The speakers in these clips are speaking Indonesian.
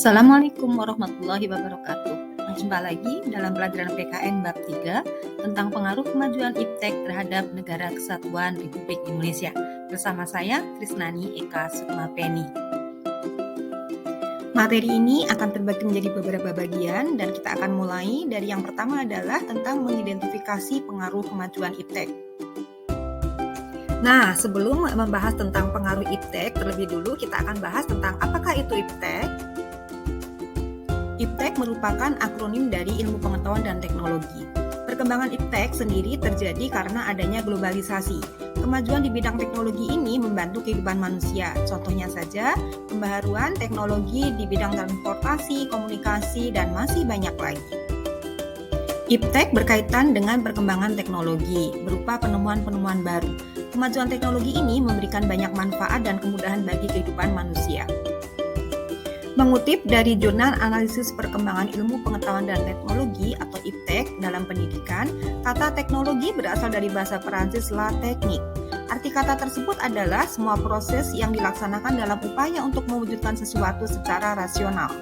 Assalamualaikum warahmatullahi wabarakatuh. Jumpa lagi dalam pelajaran PKN bab 3 tentang pengaruh kemajuan iptek terhadap Negara Kesatuan Republik Indonesia. Bersama saya, Trisnani Eka Sukmapeni. Materi ini akan terbagi menjadi beberapa bagian dan kita akan mulai dari yang pertama adalah tentang mengidentifikasi pengaruh kemajuan iptek. Nah, sebelum membahas tentang pengaruh iptek, terlebih dulu kita akan bahas tentang apakah itu iptek. Iptek merupakan akronim dari ilmu pengetahuan dan teknologi. Perkembangan iptek sendiri terjadi karena adanya globalisasi. Kemajuan di bidang teknologi ini membantu kehidupan manusia. Contohnya saja, pembaharuan teknologi di bidang transportasi, komunikasi, dan masih banyak lagi. Iptek berkaitan dengan perkembangan teknologi, berupa penemuan-penemuan baru. Kemajuan teknologi ini memberikan banyak manfaat dan kemudahan bagi kehidupan manusia. Mengutip dari Jurnal Analisis Perkembangan Ilmu Pengetahuan dan Teknologi atau IPTEK dalam pendidikan, kata teknologi berasal dari bahasa Perancis la technique. Arti kata tersebut adalah semua proses yang dilaksanakan dalam upaya untuk mewujudkan sesuatu secara rasional.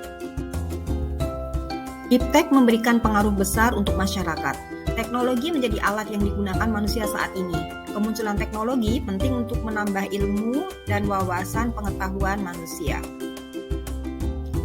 IPTEK memberikan pengaruh besar untuk masyarakat. Teknologi menjadi alat yang digunakan manusia saat ini. Kemunculan teknologi penting untuk menambah ilmu dan wawasan pengetahuan manusia.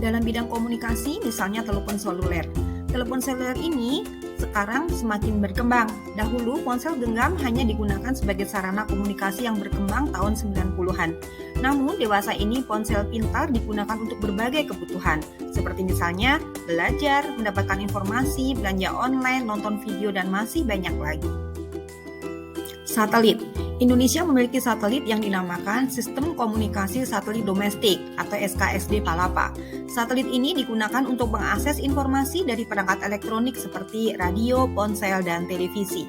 Dalam bidang komunikasi, misalnya telepon seluler. Telepon seluler ini sekarang semakin berkembang. Dahulu, ponsel genggam hanya digunakan sebagai sarana komunikasi yang berkembang tahun 90-an. Namun, dewasa ini ponsel pintar digunakan untuk berbagai kebutuhan, seperti misalnya belajar, mendapatkan informasi, belanja online, nonton video, dan masih banyak lagi. Satelit. Indonesia memiliki satelit yang dinamakan Sistem Komunikasi Satelit Domestik atau SKSD Palapa. Satelit ini digunakan untuk mengakses informasi dari perangkat elektronik seperti radio, ponsel, dan televisi.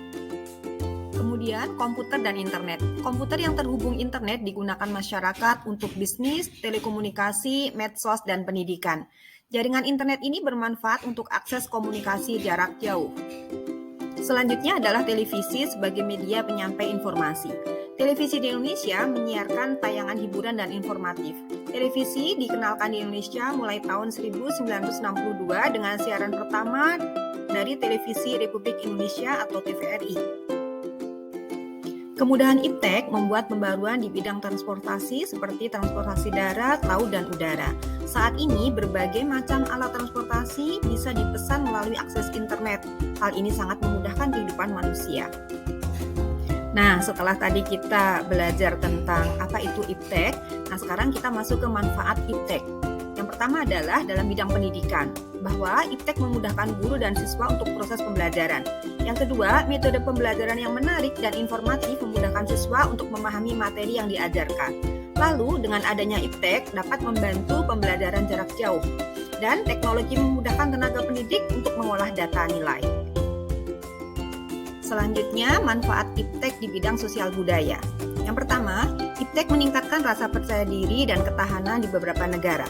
Kemudian komputer dan internet. Komputer yang terhubung internet digunakan masyarakat untuk bisnis, telekomunikasi, medsos, dan pendidikan. Jaringan internet ini bermanfaat untuk akses komunikasi jarak jauh. Selanjutnya adalah televisi sebagai media penyampai informasi. Televisi di Indonesia menyiarkan tayangan hiburan dan informatif. Televisi dikenalkan di Indonesia mulai tahun 1962 dengan siaran pertama dari Televisi Republik Indonesia atau TVRI. Kemudahan iptek membuat pembaruan di bidang transportasi seperti transportasi darat, laut, dan udara. Saat ini berbagai macam alat transportasi bisa dipesan melalui akses internet. Hal ini sangat memudahkan kehidupan manusia. Nah, setelah tadi kita belajar tentang apa itu iptek, nah sekarang kita masuk ke manfaat iptek. Yang pertama adalah dalam bidang pendidikan, bahwa iptek memudahkan guru dan siswa untuk proses pembelajaran. Yang kedua, metode pembelajaran yang menarik dan informatif memudahkan siswa untuk memahami materi yang diajarkan. Lalu, dengan adanya iptek dapat membantu pembelajaran jarak jauh, dan teknologi memudahkan tenaga pendidik untuk mengolah data nilai. Selanjutnya, manfaat iptek di bidang sosial budaya. Yang pertama, iptek meningkatkan rasa percaya diri dan ketahanan di beberapa negara.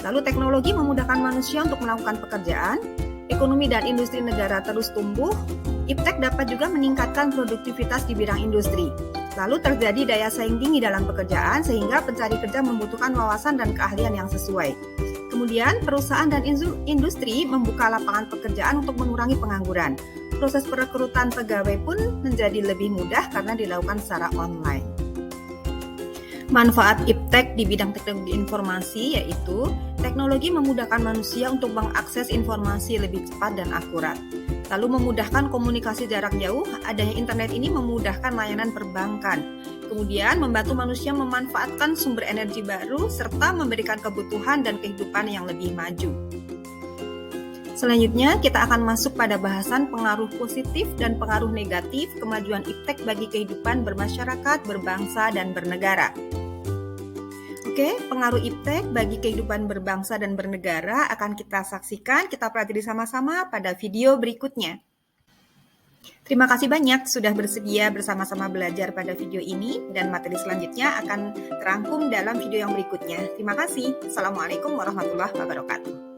Lalu teknologi memudahkan manusia untuk melakukan pekerjaan, ekonomi dan industri negara terus tumbuh, iptek dapat juga meningkatkan produktivitas di bidang industri. Lalu terjadi daya saing tinggi dalam pekerjaan sehingga pencari kerja membutuhkan wawasan dan keahlian yang sesuai. Kemudian perusahaan dan industri membuka lapangan pekerjaan untuk mengurangi pengangguran. Proses perekrutan pegawai pun menjadi lebih mudah karena dilakukan secara online. Manfaat iptek di bidang teknologi informasi yaitu teknologi memudahkan manusia untuk mengakses informasi lebih cepat dan akurat. Lalu memudahkan komunikasi jarak jauh, adanya internet ini memudahkan layanan perbankan. Kemudian membantu manusia memanfaatkan sumber energi baru serta memberikan kebutuhan dan kehidupan yang lebih maju. Selanjutnya kita akan masuk pada bahasan pengaruh positif dan pengaruh negatif kemajuan iptek bagi kehidupan bermasyarakat, berbangsa, dan bernegara. Oke, pengaruh iptek bagi kehidupan berbangsa dan bernegara akan kita saksikan, kita pelajari sama-sama pada video berikutnya. Terima kasih banyak sudah bersedia bersama-sama belajar pada video ini dan materi selanjutnya akan terangkum dalam video yang berikutnya. Terima kasih. Assalamualaikum warahmatullahi wabarakatuh.